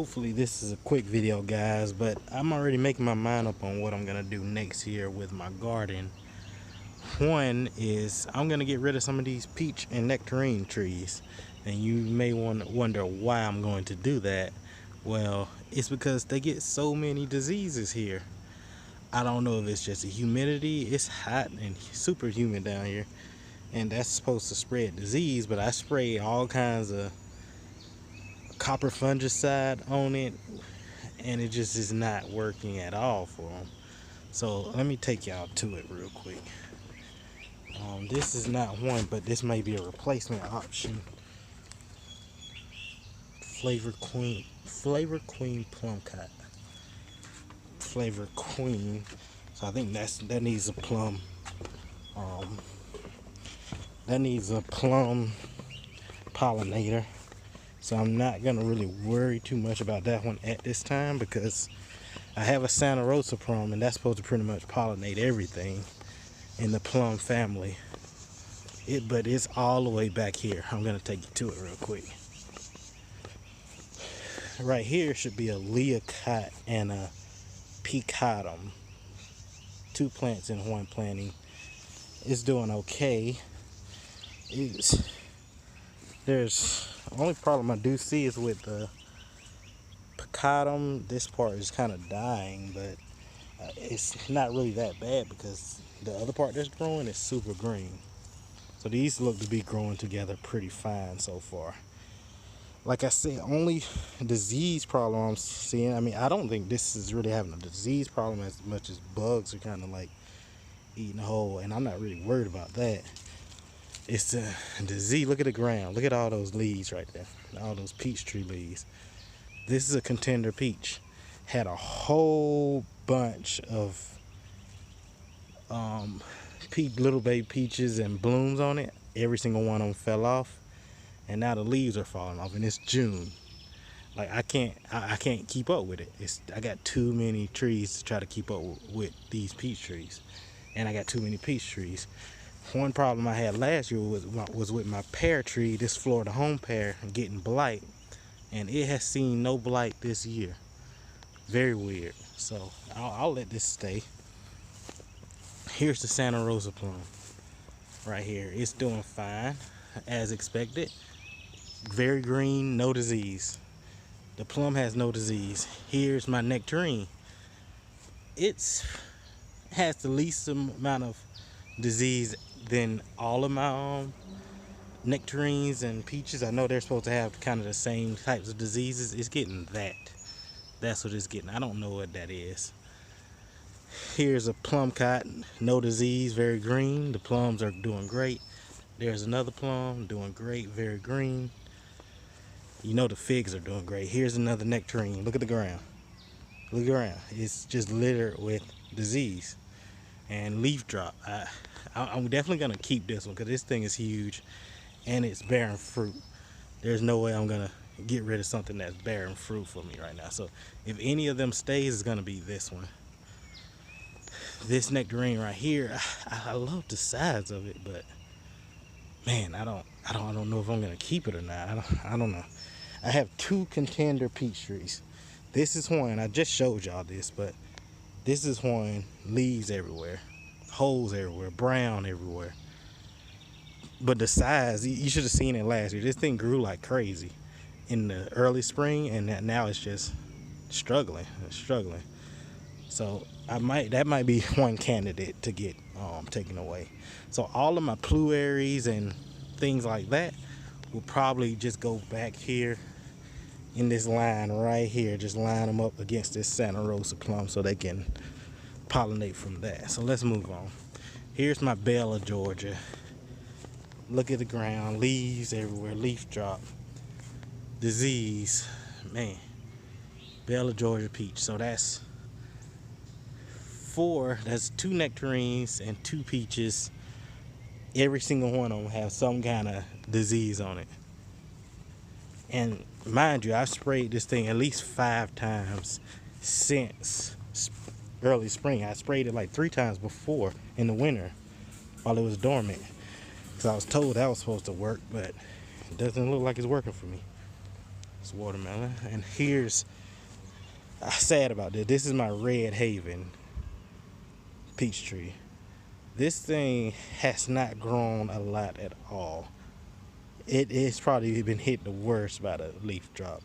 Hopefully this is a quick video, guys, but I'm already making my mind up on what I'm gonna do next year with my garden. One is I'm gonna get rid of some of these peach and nectarine trees, and you may wonder why I'm going to do that. Well, it's because they get so many diseases here. I don't know if it's just the humidity. It's hot and super humid down here, and that's supposed to spread disease, but I spray all kinds of copper fungicide on it, and it just is not working at all for them. So let me take y'all to it real quick. This is not one, but this may be a replacement option. Flavor Queen plum cat. Flavor Queen. So I think that needs a plum. That needs a plum pollinator. So I'm not gonna really worry too much about that one at this time, because I have a Santa Rosa plum, and that's supposed to pretty much pollinate everything in the plum family. But it's all the way back here. I'm gonna take you to it real quick. Right here should be a leocot and a picatum. 2 plants in one planting. It's doing okay. There's only problem I do see is with the picatum. This part is kind of dying, but it's not really that bad because the other part that's growing is super green. So these look to be growing together pretty fine so far. Like I said, only disease problem I'm seeing, I mean, I don't think this is really having a disease problem as much as bugs are kind of like eating a hole, and I'm not really worried about that. It's the disease. Look at the ground. Look at all those leaves right there. All those peach tree leaves. This is a contender peach. Had a whole bunch of little baby peaches and blooms on it. Every single one of them fell off, and now the leaves are falling off, and it's June. Like I can't keep up with it. I got too many trees to try to keep up with these peach trees, and I got too many peach trees. One problem I had last year was with my pear tree, this Florida home pear, getting blight, and it has seen no blight this year. Very weird. So I'll let this stay. Here's the Santa Rosa plum right here. It's doing fine as expected. Very green, no disease. The plum has no disease. Here's my nectarine. It has the least amount of disease than all of my nectarines and peaches. I know they're supposed to have kind of the same types of diseases. It's getting that. That's what it's getting. I don't know what that is. Here's a plum cotton, no disease, very green. The plums are doing great. There's another plum doing great, very green. You know the figs are doing great. Here's another nectarine. Look at the ground. Look around. It's just littered with disease and leaf drop. I'm definitely gonna keep this one because this thing is huge and it's bearing fruit. There's no way I'm gonna get rid of something that's bearing fruit for me right now. So if any of them stays, it's gonna be this one. This nectarine right here, I love the size of it, but man, I don't know if I'm gonna keep it or not. I don't know. I have 2 contender peach trees. This is one. I just showed y'all this, but this is one. Leaves everywhere, holes everywhere, brown everywhere. But the size, you should have seen it last year. This thing grew like crazy in the early spring, and now it's just struggling. It's struggling. So that might be one candidate to get taken away. So all of my pluaries and things like that will probably just go back here in this line right here. Just line them up against this Santa Rosa plum so they can pollinate from that. So let's move on. Here's my Bella Georgia. Look at the ground, leaves everywhere, leaf drop, disease, man. Bella Georgia peach. So that's 4. That's 2 nectarines and 2 peaches. Every single one of them have some kind of disease on it. And mind you, I've sprayed this thing at least 5 times since early spring. I sprayed it like 3 times before in the winter while it was dormant, because I was told that was supposed to work, but it doesn't look like it's working for me. It's watermelon. And here's I'm sad about this. This is my Red Haven peach tree. This thing has not grown a lot at all. It's probably been hit the worst by the leaf drop.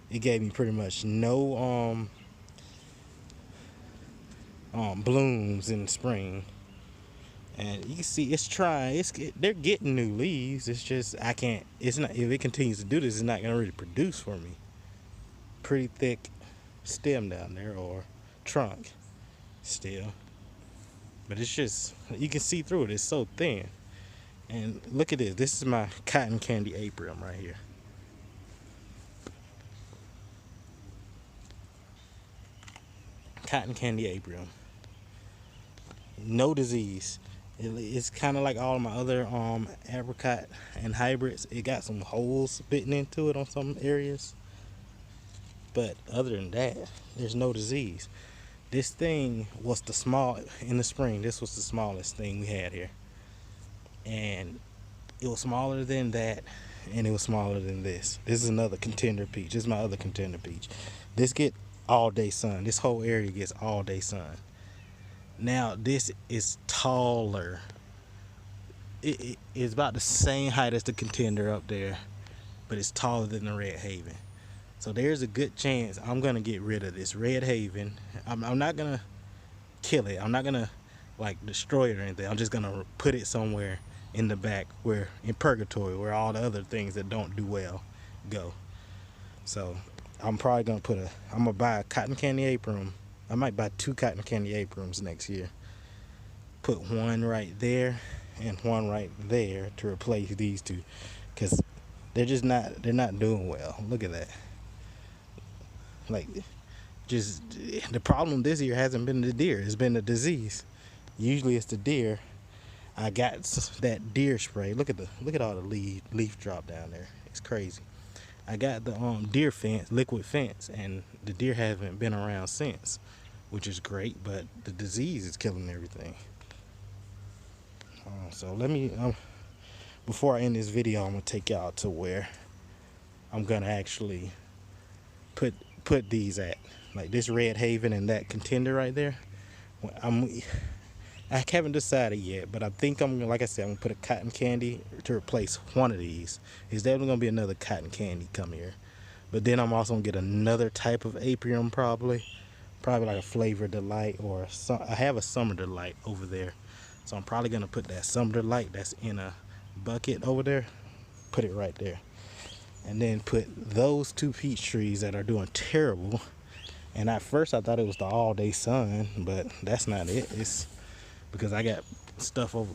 It gave me pretty much no blooms in the spring, and you can see it's trying. They're getting new leaves. It's just I can't. It's not, if it continues to do this, it's not gonna really produce for me. Pretty thick stem down there, or trunk still, but it's just you can see through it. It's so thin. And look at this. This is my cotton candy aprium right here. Cotton candy aprium. No disease. It's kind of like all my other apricot and hybrids. It got some holes bitten into it on some areas, but other than that, there's no disease. This thing was the small in the spring. This was the smallest thing we had here, and it was smaller than that, and it was smaller than this. This is another contender peach. This is my other contender peach. This get all day sun. This whole area gets all day sun. Now this is taller. It is about the same height as the contender up there, but it's taller than the Red Haven. So there's a good chance I'm gonna get rid of this Red Haven. I'm not gonna kill it. I'm not gonna like destroy it or anything. I'm just gonna put it somewhere in the back, where in purgatory, where all the other things that don't do well go. So I'm probably gonna I'm gonna buy a cotton candy aprium. I might buy 2 cotton candy apriums next year. Put one right there and one right there to replace these two, because they're not doing well. Look at that. Like, just the problem this year hasn't been the deer, it's been the disease. Usually it's the deer. I got that deer spray. Look at all the leaf drop down there. It's crazy. I got the deer fence, liquid fence, and the deer haven't been around since, which is great, but the disease is killing everything. So let me, before I end this video, I'm gonna take y'all to where I'm gonna actually put these at, like this Red Haven and that contender right there. I haven't decided yet, but I think like I said, I'm gonna put a cotton candy to replace one of these. There's definitely gonna be another cotton candy come here, but then I'm also gonna get another type of aprium, probably like a Flavor Delight, or I have a Summer Delight over there, so I'm probably gonna put that Summer Delight that's in a bucket over there, put it right there, and then put those 2 peach trees that are doing terrible. And at first I thought it was the all day sun, but that's not it. It's because I got stuff over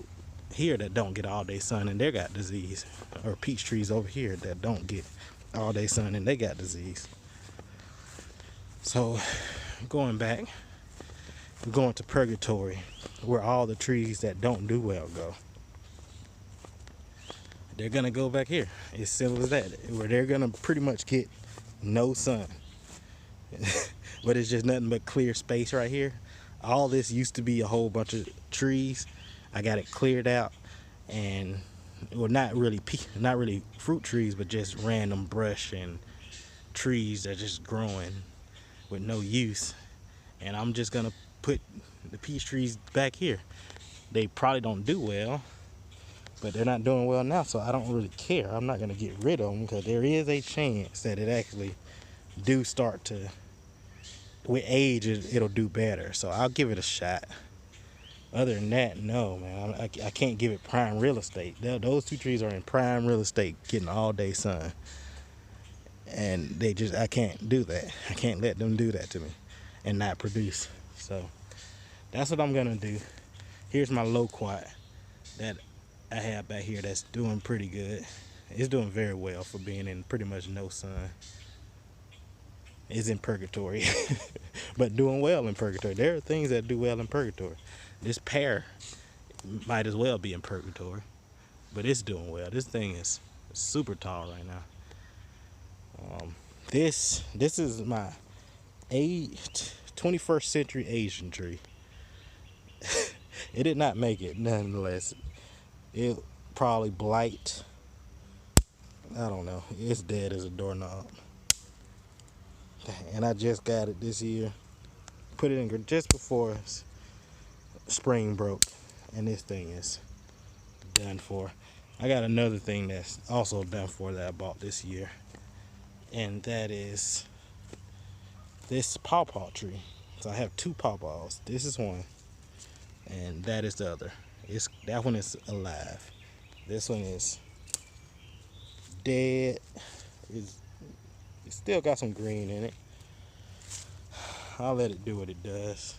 here that don't get all day sun and they got disease, or peach trees over here that don't get all day sun and they got disease. So going back, we're going to purgatory, where all the trees that don't do well go. They're gonna go back here. It's simple as that, where they're gonna pretty much get no sun. But it's just nothing but clear space right here. All this used to be a whole bunch of trees. I got it cleared out, and well, not really fruit trees, but just random brush and trees that are just growing with no use. And I'm just gonna put the peach trees back here. They probably don't do well, but they're not doing well now, so I don't really care. I'm not gonna get rid of them, because there is a chance that it actually do start to, with age, it'll do better. So I'll give it a shot. Other than that, no, man. I can't give it prime real estate. Those 2 trees are in prime real estate, getting all day sun, and I can't do that. I can't let them do that to me and not produce. So that's what I'm gonna do. Here's my loquat that I have back here that's doing pretty good. It's doing very well for being in pretty much no sun. It's in purgatory, but doing well in purgatory. There are things that do well in purgatory. This pear might as well be in purgatory, but it's doing well. This thing is super tall right now. This is my 21st century Asian tree. It did not make it, nonetheless. It probably blight. I don't know. It's dead as a doorknob. and I just got it this year. Put it in just before spring broke, and this thing is done for. I got another thing that's also done for that I bought this year, and that is this pawpaw tree. So I have two pawpaws. This is one, and that is the other. That one is alive. This one is dead. It still got some green in it. I'll let it do what it does.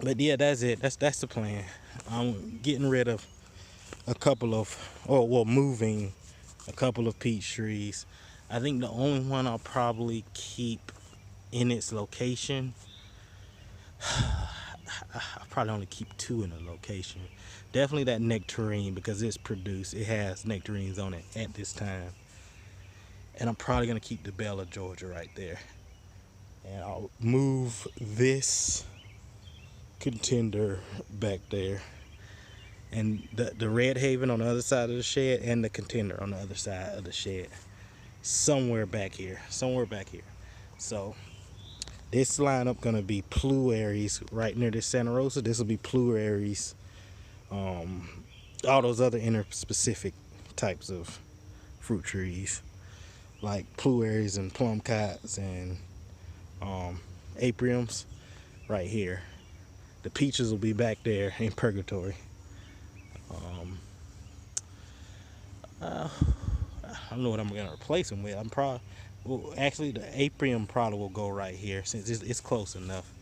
But yeah, that's it. That's the plan. I'm getting rid of moving a couple of peach trees. I think the only one I'll probably keep in its location, I'll probably only keep two in a location. Definitely that nectarine, because it has nectarines on it at this time. And I'm probably gonna keep the Bella Georgia right there. And I'll move this contender back there, and the Red Haven on the other side of the shed, and the contender on the other side of the shed, somewhere back here. So this lineup gonna be Pluaries right near this Santa Rosa. This will be Pluaries. All those other interspecific types of fruit trees, like Pluaries and plum cots and Apriums, right here. The peaches will be back there in Purgatory. I don't know what I'm gonna replace them with. Actually, the Aprium probably will go right here since it's close enough.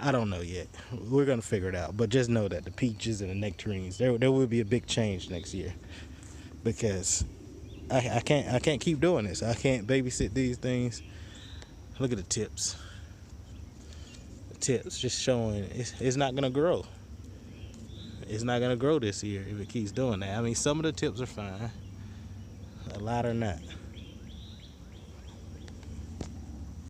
I don't know yet. We're gonna figure it out. But just know that the peaches and the nectarines, there will be a big change next year, because I can't keep doing this. I can't babysit these things. Look at the tips. The tips just showing it's not gonna grow. It's not gonna grow this year if it keeps doing that. I mean, some of the tips are fine. A lot are not.